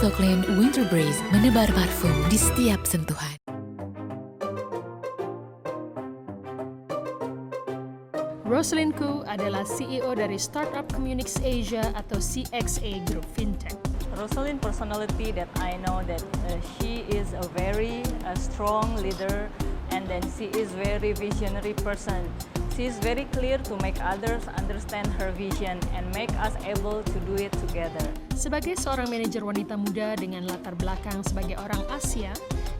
So Clean Winter Breeze menebar parfum di setiap sentuhan. Rosaline Chow adalah CEO dari Startup Communiques Asia atau CXA Group Fintech. Rosaline personality that I know that she is a very strong leader, and then she is very visionary person. She is very clear to make others understand her vision and make us able to do it together. Sebagai seorang manajer wanita muda dengan latar belakang sebagai orang Asia,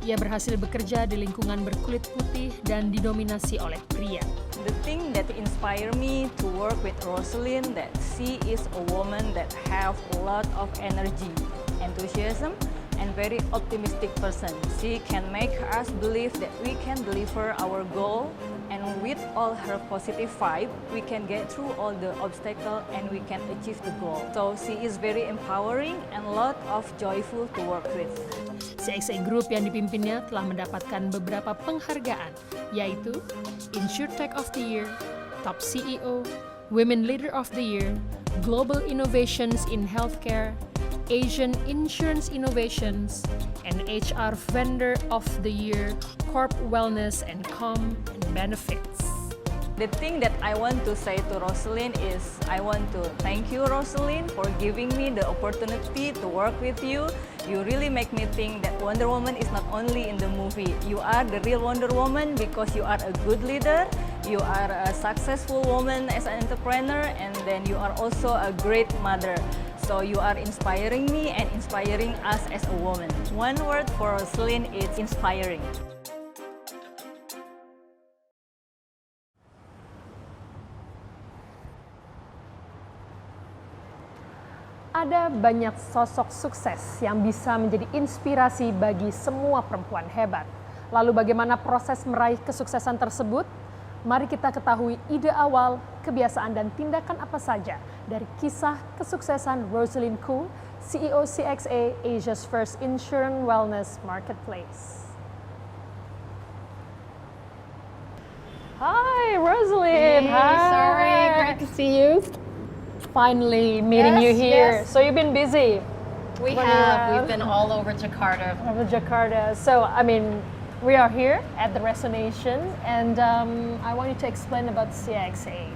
ia berhasil bekerja di lingkungan berkulit putih dan didominasi oleh pria. The thing that inspire me to work with Rosaline that she is a woman that have a lot of energy, enthusiasm, and very optimistic person. She can make us believe that we can deliver our goal, and with all her positive vibe, we can get through all the obstacle and we can achieve the goal. So she is very empowering and a lot of joyful to work with. CXA Group yang dipimpinnya telah mendapatkan beberapa penghargaan, yaitu InsurTech of the Year, Top CEO, Women Leader of the Year, Global Innovations in Healthcare, Asian Insurance Innovations, and HR Vendor of the Year, Corp Wellness and Com and Benefits. The thing that I want to say to Rosaline is I want to thank you, Rosaline, for giving me the opportunity to work with you. You really make me think that Wonder Woman is not only in the movie. You are the real Wonder Woman because you are a good leader, you are a successful woman as an entrepreneur, and then you are also a great mother. So you are inspiring me and inspiring us as a woman. One word for Rosaline is inspiring. Ada banyak sosok sukses yang bisa menjadi inspirasi bagi semua perempuan hebat. Lalu bagaimana proses meraih kesuksesan tersebut? Mari kita ketahui ide awal, kebiasaan dan tindakan apa saja dari kisah kesuksesan Rosaline Chow, CEO CXA, Asia's first insurance wellness marketplace. Hi, Rosaline. Hey, Hi. sorry, great to see you. Finally meeting you Yes, here. yes. So you've been busy. We What do you have. have? We've been all over Jakarta. Over Jakarta. So, I mean, we are here at the Resonation, and I want you to explain about CXA.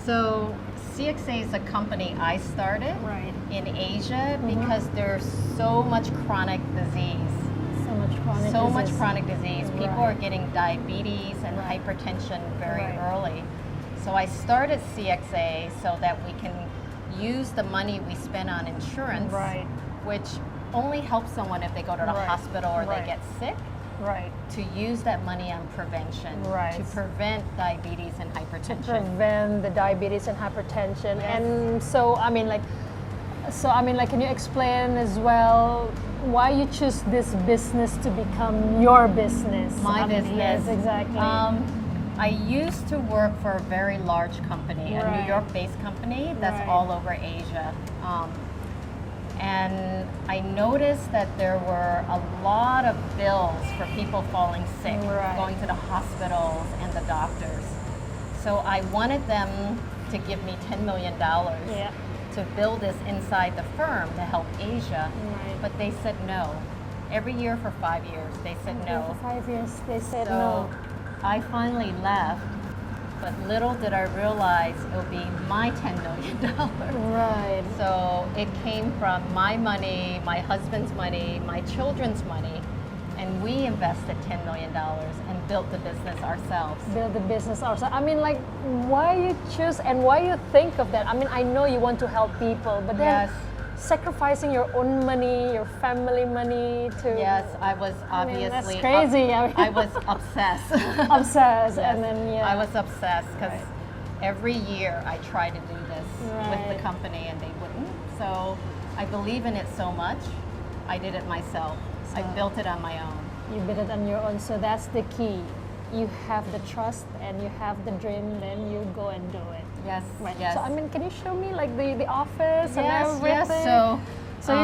So CXA is a company I started Right. in Asia because there's so much chronic disease. So much chronic So disease. much chronic disease. People Right. are getting diabetes and Right. hypertension very Right. early. So I started CXA so that we can use the money we spend on insurance, Right. which only helps someone if they go to the Right. hospital or Right. they get sick. Right. To use that money on prevention, Right. to prevent diabetes and hypertension. Prevent the diabetes and hypertension. Yes. And so, can you explain as well why you choose this business to become your business? My Yes, business. exactly. I used to work for a very large company, a New Right. York-based company that's Right. all over Asia. And I noticed that there were a lot of bills for people falling sick, Right. going to the hospitals and the doctors. So I wanted them to give me $10 million Yeah. to build this inside the firm to help Asia. Right. But they said no. Every year for 5 years, they said no. For 5 years, they said So no. I finally left, but little did I realize it would be my $10 million. Right. So it came from my money, my husband's money, my children's money, and we invested $10 million and built the business ourselves. Build the business ourselves. I mean, like, why you choose and why you think of that? I mean, I know you want to help people, but then Yes. sacrificing your own money, your family money to Yes, I was I mean, obviously that's crazy. I mean- I was obsessed. obsessed, Yes, and then yeah, I was obsessed because Right. every year I try to do this with the Right. company and they wouldn't. So I believe in it so much, I did it myself. I So- built it on my own. you build it on your own. So that's the key. You have the trust and you have the dream, then you go and do it. Yes, Right. yes. So I mean, can you show me like the office and yes, everything? yes. So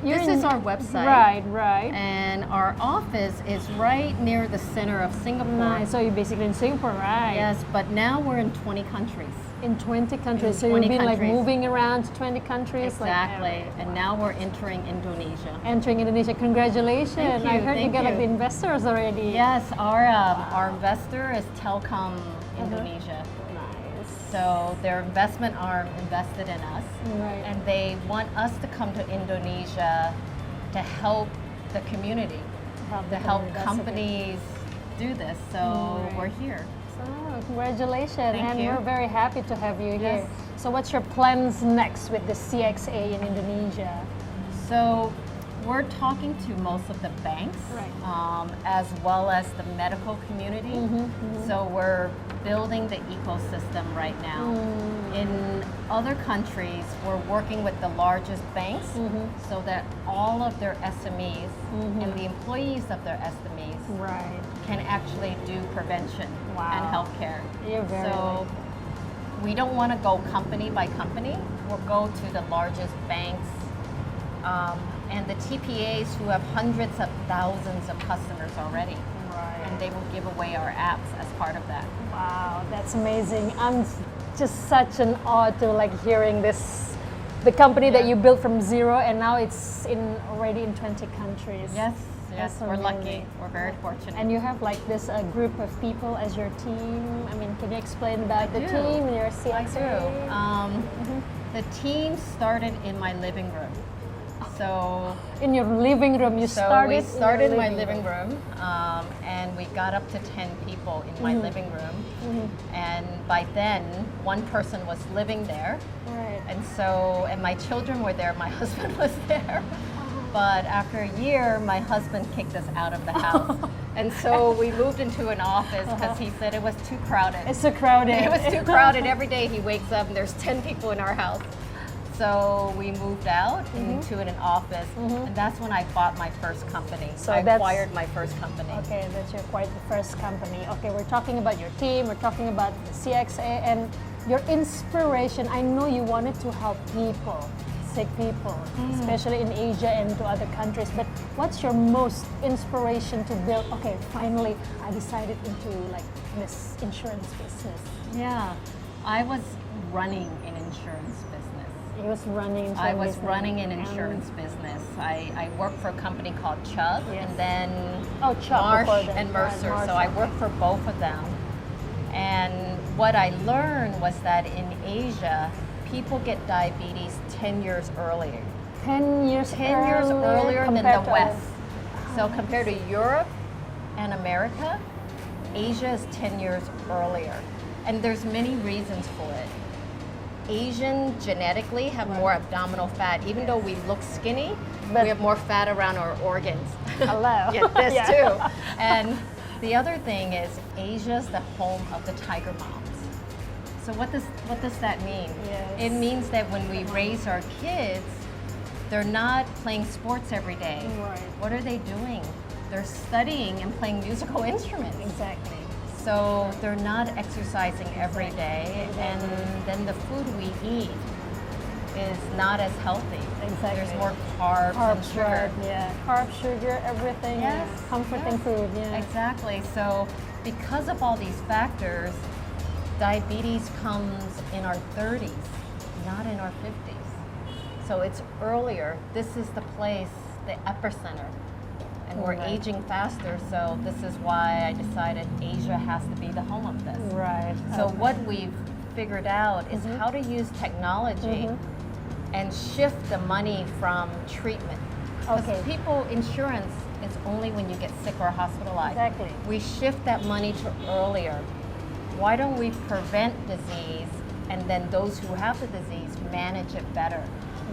you're this in- is our website. Right, right. And our office is right near the center of Singapore. Nice. So you're basically in Singapore, right? Yes, but now we're in 20 countries. In 20 countries. So 20 you've been like countries. moving around to 20 countries. Exactly. And now we're entering Indonesia. Entering Indonesia. Congratulations. Thank you, I heard you thank got like you. the investors already. Yes, our investor is Telkom Indonesia. Nice. So their investment arm invested in us. Right. And they want us to come to Indonesia to help the community, to help That's companies do this. So Right. we're here. So, congratulations. Thank and you. we're very happy to have you here. Yes. So what's your plans next with the CXA in Indonesia? So we're talking to most of the banks, Right. as well as the medical community. So we're building the ecosystem right now. In other countries, we're working with the largest banks so that all of their SMEs and the employees of their SMEs Right. can actually do prevention and Wow. healthcare. You're very So we don't want to go company by company. We'll go to the largest banks and the TPAs who have hundreds of thousands of customers already. Right. And they will give away our apps as part of that. Wow, that's amazing. I'm just such an awe to like hearing this, the company that Yeah. you built from zero and now it's already in 20 countries. Yes, That's we're lucky. amazing. We're very fortunate. And you have like this group of people as your team. I mean, can you explain about the do. team and your I CXA? do. The team started in my living room. So In your living room, you So started. we in your started in my living room, and we got up to 10 people in my living room. And by then, one person was living there. Right. And my children were there, my husband was there. But after a year, my husband kicked us out of the house. And so we moved into an office because he said it was too crowded. It's so crowded. It was too crowded. Every day he wakes up and there's 10 people in our house. So we moved out into an office, and that's when I bought my first company. So I that's- acquired my first company. Okay, that's your quite the first company. Okay, we're talking about your team, we're talking about the CXA and your inspiration. I know you wanted to help people, sick people, especially in Asia and to other countries. But what's your most inspiration to build? Okay, finally, I decided into like this insurance business. Yeah, I was running an insurance business. He was running. I was business. running an insurance business. I worked for a company called Chubb, Yes. and then Oh, Chubb Marsh before that. and Mercer. Right, So I Marsh, worked for both of them. And what I learned was that in Asia, people get diabetes 10 years earlier. 10 years 10 years earlier than compared the to West. So compared to Europe and America, Asia is 10 years earlier. And there's many reasons for it. Asian genetically have more abdominal fat. Even though we look skinny, But- we have more fat around our organs. Hello. Yeah, this Yeah. too. And the other thing is Asia's the home of the tiger moms. So what does that mean? Yes. It means that when we raise our kids, they're not playing sports every day. Right. What are they doing? They're studying and playing musical instruments. Exactly. So they're not exercising every day, and then the food we eat is not as healthy. Exactly. There's more carbs, and sugar. right, yeah. Carb, sugar, everything. Yes, yeah. Comforting yes. food, yeah. Exactly. So because of all these factors, diabetes comes in our 30s, not in our 50s. So it's earlier. This is the place, the epicenter. And we're Right. aging faster, so this is why I decided Asia has to be the home of this. Right. So okay. what we've figured out is how to use technology and shift the money from treatment. Because Okay. people, insurance is only when you get sick or hospitalized. Exactly. We shift that money to earlier. Why don't we prevent disease and then those who have the disease manage it better?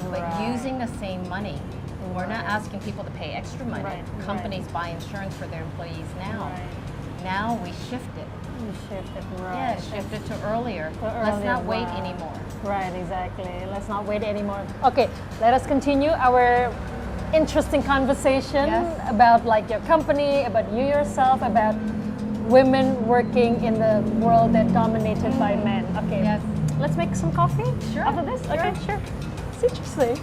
But Right. using the same money. We're not asking people to pay extra money. Right, Companies buy insurance for their employees now. Right. Now we shift it. You shifted, right. Yeah, shift it to earlier. To Let's earlier, not wait wow. anymore. Right, exactly. Let's not wait anymore. Okay, let us continue our interesting conversation Yes. about like your company, about you yourself, about women working in the world that dominated by men. Okay. Yes. Let's make some coffee Sure, after this. Okay, sure. It's interesting.